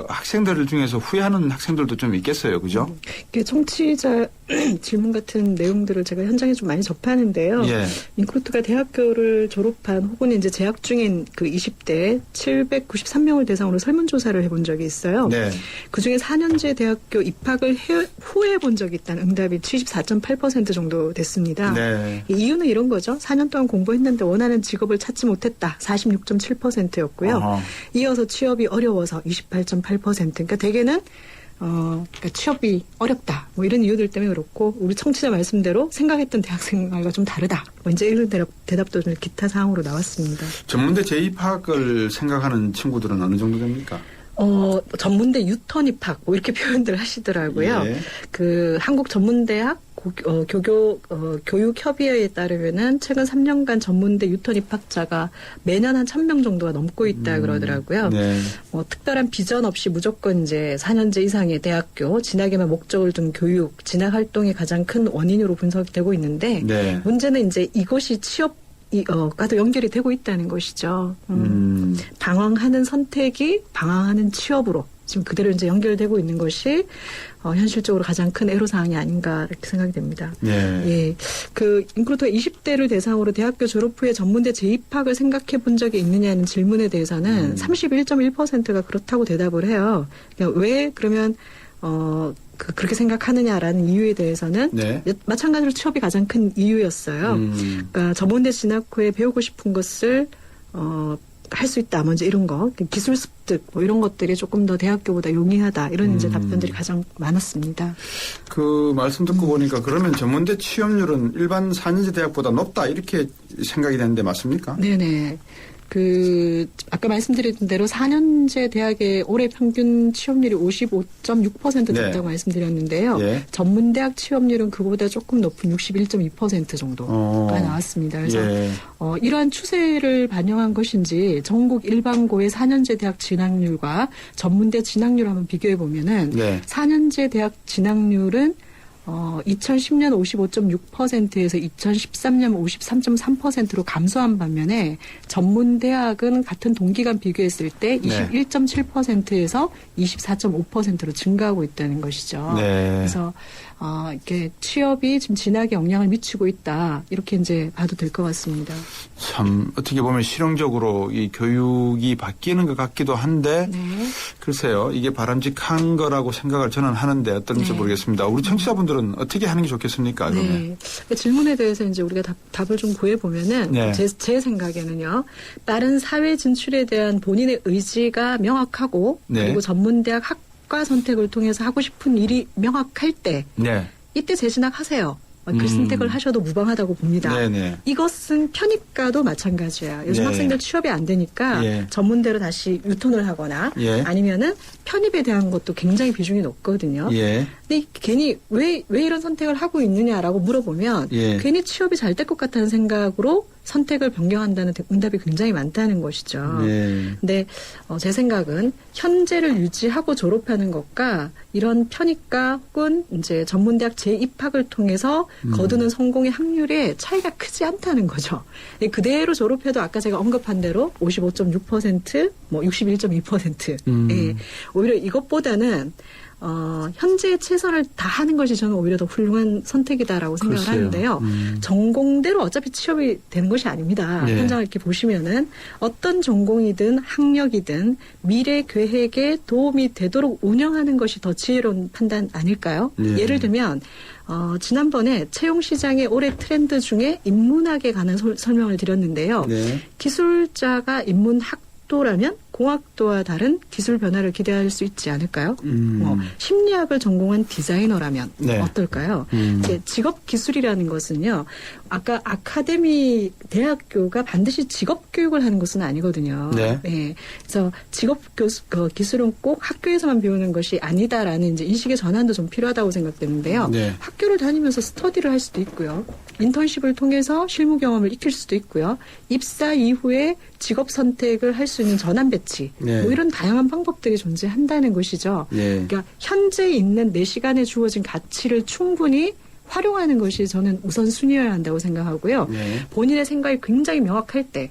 학생들 중에서 후회하는 학생들도 좀 있겠어요. 그죠? 청취자 질문 같은 내용들을 제가 현장에 좀 많이 접하는데요. 예. 인크루트가 대학교를 졸업한 혹은 이제 재학 중인 그 20대 793명을 대상으로 설문조사를 해본 적이 있어요. 네. 그중에 4년제 대학교 입학을 후회해 본 적이 있다는 응답이 74.8% 정도 됐습니다. 네. 이유는 이런 거죠. 4년 동안 공부했는데 원하는 직업을 찾지 못했다. 46.7%였고요. 이어서 취업이 어려워서 28.8%. 그러니까 대개는 그러니까 취업이 어렵다. 뭐 이런 이유들 때문에 그렇고 우리 청취자 말씀대로 생각했던 대학생활과 좀 다르다. 뭐 이제 이런 대답도 좀 기타 사항으로 나왔습니다. 전문대 재입학을 생각하는 친구들은 어느 정도 됩니까? 전문대 유턴 입학 뭐 이렇게 표현들 하시더라고요. 예. 그 한국 전문대학 교육협의회에 따르면은 최근 3년간 전문대 유턴 입학자가 매년 한 1,000명 정도가 넘고 있다 그러더라고요. 네. 특별한 비전 없이 무조건 이제 4년제 이상의 대학교 진학에만 목적을 둔 교육, 진학 활동이 가장 큰 원인으로 분석되고 있는데 네. 문제는 이제 이것이 과도 연결이 되고 있다는 것이죠. 방황하는 선택이 방황하는 취업으로 지금 그대로 이제 연결되고 있는 것이 현실적으로 가장 큰 애로사항이 아닌가 이렇게 생각이 됩니다. 네. 예. 그 인크루트가 20대를 대상으로 대학교 졸업 후에 전문대 재입학을 생각해 본 적이 있느냐는 질문에 대해서는 31.1%가 그렇다고 대답을 해요. 그러니까 왜 그러면 그렇게 생각하느냐라는 이유에 대해서는 네. 마찬가지로 취업이 가장 큰 이유였어요. 그러니까 전문대 진학 후에 배우고 싶은 것을 할 수 있다. 먼저 이런 거 기술 습득 뭐 이런 것들이 조금 더 대학교보다 용이하다. 이런 이제 답변들이 가장 많았습니다. 그 말씀 듣고 보니까 그러면 전문대 취업률은 일반 4년제 대학보다 높다 이렇게 생각이 되는데 맞습니까? 네네. 아까 말씀드린 대로 4년제 대학의 올해 평균 취업률이 55.6% 됐다고 네. 말씀드렸는데요. 예. 전문대학 취업률은 그보다 조금 높은 61.2% 정도가 나왔습니다. 그래서 예. 이러한 추세를 반영한 것인지 전국 일반고의 4년제 대학 진학률과 전문대 진학률 한번 비교해 보면은 네. 4년제 대학 진학률은 2010년 55.6%에서 2013년 53.3%로 감소한 반면에 전문대학은 같은 동기간 비교했을 때 21.7%에서 24.5%로 증가하고 있다는 것이죠. 네. 그래서 이렇게 취업이 지금 진학에 영향을 미치고 있다. 이렇게 이제 봐도 될 것 같습니다. 참 어떻게 보면 실용적으로 이 교육이 바뀌는 것 같기도 한데 글쎄요. 이게 바람직한 거라고 생각을 저는 하는데 어떤지 모르겠습니다. 우리 청취자분들은 어떻게 하는 게 좋겠습니까? 그러면? 네. 질문에 대해서 이제 우리가 답을 좀 구해보면은 제 생각에는요. 빠른 사회 진출에 대한 본인의 의지가 명확하고 그리고 전문대학 학과 선택을 통해서 하고 싶은 일이 명확할 때 이때 재진학하세요. 그 선택을 하셔도 무방하다고 봅니다. 네네. 이것은 편입과도 마찬가지예요. 요즘 학생들 취업이 안 되니까 전문대로 다시 유턴을 하거나 아니면은 편입에 대한 것도 굉장히 비중이 높거든요. 근데 괜히 왜 이런 선택을 하고 있느냐라고 물어보면 괜히 취업이 잘 될 것 같다는 생각으로 선택을 변경한다는 응답이 굉장히 많다는 것이죠. 근데 제 생각은 현재를 유지하고 졸업하는 것과 이런 편입과 혹은 이제 전문대학 재입학을 통해서 거두는 성공의 확률에 차이가 크지 않다는 거죠. 그대로 졸업해도 아까 제가 언급한 대로 55.6%, 뭐 61.2%. 오히려 이것보다는 현재의 최선을 다하는 것이 저는 오히려 더 훌륭한 선택이다라고 생각을 글쎄요. 하는데요. 전공대로 어차피 취업이 되는 것이 아닙니다. 네. 현장을 이렇게 보시면은 어떤 전공이든 학력이든 미래 계획에 도움이 되도록 운영하는 것이 더 지혜로운 판단 아닐까요? 네. 예를 들면 지난번에 채용시장의 올해 트렌드 중에 인문학에 관한 설명을 드렸는데요. 네. 기술자가 인문학도라면 공학도와 다른 기술 변화를 기대할 수 있지 않을까요? 심리학을 전공한 디자이너라면 네. 어떨까요? 이제 직업 기술이라는 것은요. 아까 아카데미 대학교가 반드시 직업 교육을 하는 것은 아니거든요. 네. 그래서 직업 기술은 꼭 학교에서만 배우는 것이 아니다라는 이제 인식의 전환도 좀 필요하다고 생각되는데요. 네. 학교를 다니면서 스터디를 할 수도 있고요. 인턴십을 통해서 실무 경험을 익힐 수도 있고요. 입사 이후에 직업 선택을 할 수 있는 전환 배치. 네. 뭐 이런 다양한 방법들이 존재한다는 것이죠. 네. 그러니까 현재 있는 내 시간에 주어진 가치를 충분히 활용하는 것이 저는 우선순위여야 한다고 생각하고요. 네. 본인의 생각이 굉장히 명확할 때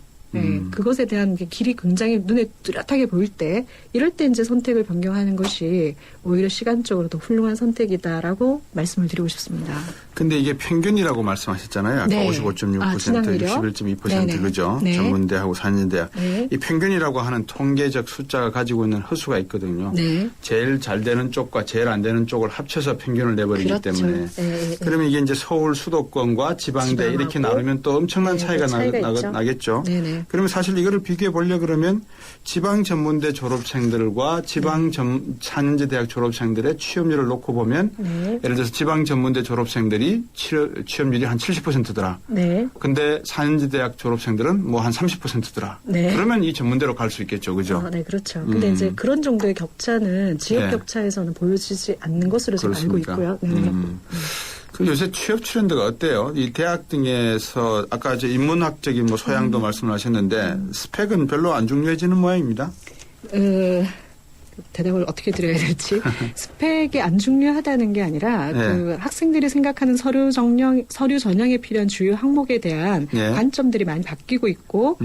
그것에 대한 길이 굉장히 눈에 뚜렷하게 보일 때 이럴 때 이제 선택을 변경하는 것이 오히려 시간적으로 더 훌륭한 선택이다라고 말씀을 드리고 싶습니다. 근데 이게 평균이라고 말씀하셨잖아요. 아까 네. 55.6%, 지난해요? 61.2% 네네. 그죠? 네. 전문대하고 4년대학. 네. 이 평균이라고 하는 통계적 숫자가 가지고 있는 허수가 있거든요. 네. 제일 잘 되는 쪽과 제일 안 되는 쪽을 합쳐서 평균을 내버리기 그렇죠. 때문에. 네. 그러면 이게 이제 서울 수도권과 지방대 이렇게 나누면 또 엄청난 차이가 있죠. 나겠죠. 네네. 그러면 사실 이거를 비교해 보려고 그러면 지방 전문대 졸업생들과 지방 4년제 대학 졸업생들의 취업률을 놓고 보면 예를 들어서 지방 전문대 졸업생들이 취업률이 한 70%더라. 네. 근데 4년제 대학 졸업생들은 뭐 한 30%더라. 네. 그러면 이 전문대로 갈 수 있겠죠. 그죠? 네, 그렇죠. 근데 이제 그런 정도의 격차는 지역 네. 격차에서는 보여지지 않는 것으로 지금 알고 있고요. 네. 그 요새 취업 트렌드가 어때요? 이 대학 등에서 아까 이제 인문학적인 뭐 소양도 말씀을 하셨는데 스펙은 별로 안 중요해지는 모양입니다. 대답을 어떻게 드려야 될지 스펙이 안 중요하다는 게 아니라 네. 그 학생들이 생각하는 서류 전형에 필요한 주요 항목에 대한 네. 관점들이 많이 바뀌고 있고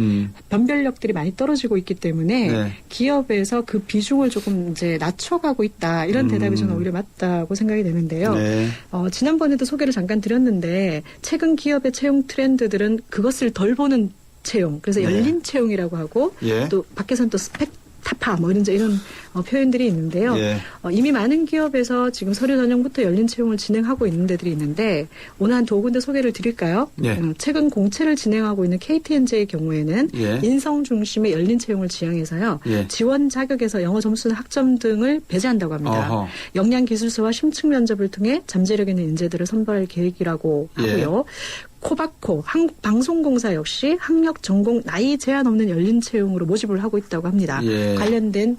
변별력들이 많이 떨어지고 있기 때문에 네. 기업에서 그 비중을 조금 이제 낮춰가고 있다 이런 대답이 저는 오히려 맞다고 생각이 되는데요. 네. 지난번에도 소개를 잠깐 드렸는데 최근 기업의 채용 트렌드들은 그것을 덜 보는 채용 그래서 네. 열린 채용이라고 하고 예. 또 밖에서는 또 스펙 타파 뭐 이런 표현들이 있는데요. 예. 이미 많은 기업에서 지금 서류 전형부터 열린 채용을 진행하고 있는 데들이 있는데 오늘 한 두 군데 소개를 드릴까요? 예. 최근 공채를 진행하고 있는 KTNJ의 경우에는 예. 인성 중심의 열린 채용을 지향해서요. 예. 지원 자격에서 영어 점수나 학점 등을 배제한다고 합니다. 어허. 역량 기술서와 심층 면접을 통해 잠재력 있는 인재들을 선발할 계획이라고 하고요. 코바코 한국방송공사 역시 학력, 전공, 나이 제한 없는 열린 채용으로 모집을 하고 있다고 합니다. 예. 관련된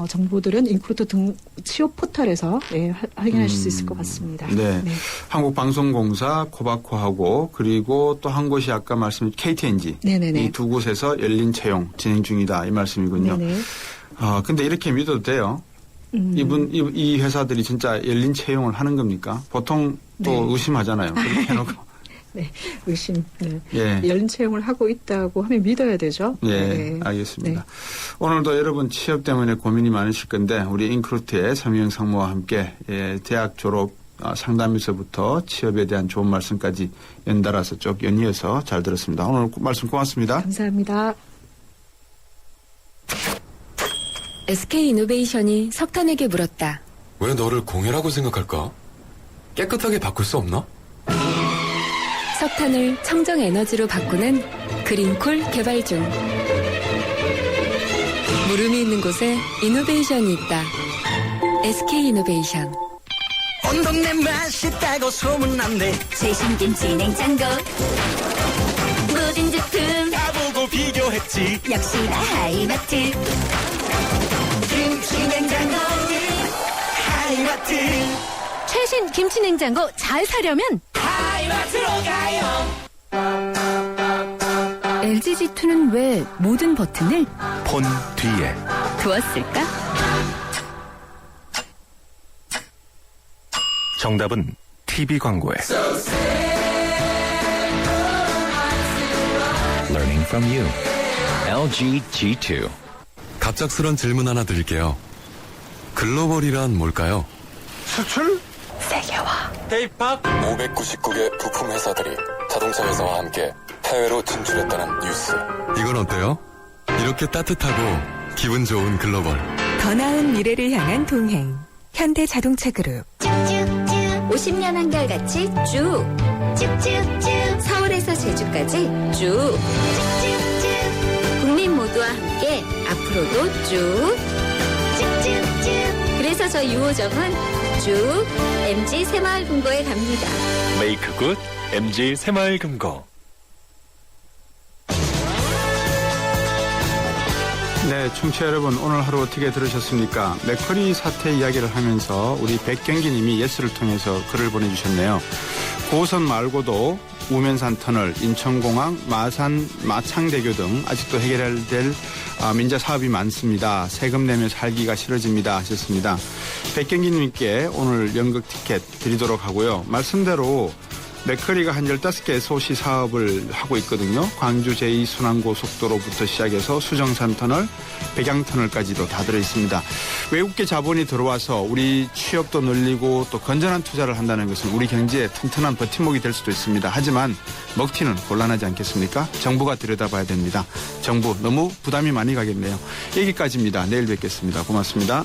정보들은 인크루트 등 취업 포털에서 확인하실 수 있을 것 같습니다. 네. 한국방송공사, 코바코하고 그리고 또 한 곳이 아까 말씀드린 KTNG 네네네. 이 두 곳에서 열린 채용 진행 중이다 이 말씀이군요. 네네. 근데 이렇게 믿어도 돼요? 이 회사들이 진짜 열린 채용을 하는 겁니까? 보통 또 의심하잖아요. 그렇게 해놓고. 네, 의심. 네. 예. 열린 채용을 하고 있다고 하면 믿어야 되죠. 예, 네. 알겠습니다. 네. 오늘도 여러분 취업 때문에 고민이 많으실 건데 우리 인크루트의 서미영 상무와 함께 대학 졸업 상담에서부터 취업에 대한 좋은 말씀까지 연달아서 쭉 연이어서 잘 들었습니다. 오늘 말씀 고맙습니다. 감사합니다. SK이노베이션이 석탄에게 물었다. 왜 너를 공유라고 생각할까? 깨끗하게 바꿀 수 없나? 석탄을 청정 에너지로 바꾸는 그린콜 개발 중. 물음이 있는 곳에 이노베이션이 있다. SK이노베이션. 온 동네 맛있다고 소문난데 최신김치 냉장고 모든 제품 다 보고 비교했지 역시 다 하이마트 김치 냉장고 하이마트 최신 김치 냉장고 잘 사려면 하이마트로 가요. LG G2는 왜 모든 버튼을 폰 뒤에 두었을까? 정답은 TV 광고에 Learning from you. LG G2. 갑작스런 질문 하나 드릴게요. 글로벌이란 뭘까요? 수출? 세계화. K-POP 599개 부품 회사들이 자동차 회사와 함께 해외로 진출했다는 뉴스. 이건 어때요? 이렇게 따뜻하고 기분 좋은 글로벌. 더 나은 미래를 향한 동행. 현대자동차그룹. 50년 한결같이 쭉. 쭉쭉쭉. 서울에서 제주까지 쭉. 쭉쭉쭉. 국민 모두와 함께 앞으로도 쭉. 쭉쭉쭉. 그래서 저 유호정은 쭉 MG 새마을금고에 갑니다. 메이크 굿 MG 새마을금고. 네, 청취자 여러분, 오늘 하루 어떻게 들으셨습니까? 맥커리 사태 이야기를 하면서 우리 백경기님이 예스를 통해서 글을 보내주셨네요. 고선 말고도 우면산 터널, 인천공항, 마산, 마창대교 등 아직도 해결해야 될 민자 사업이 많습니다. 세금 내며 살기가 싫어집니다 하셨습니다. 백경기님께 오늘 연극 티켓 드리도록 하고요. 말씀대로 맥커리가 한 15개 소시 사업을 하고 있거든요. 광주 제2순환고속도로부터 시작해서 수정산 터널, 백양터널까지도 다 들어있습니다. 외국계 자본이 들어와서 우리 취업도 늘리고 또 건전한 투자를 한다는 것은 우리 경제의 튼튼한 버팀목이 될 수도 있습니다. 하지만 먹튀는 곤란하지 않겠습니까? 정부가 들여다봐야 됩니다. 정부 너무 부담이 많이 가겠네요. 여기까지입니다. 내일 뵙겠습니다. 고맙습니다.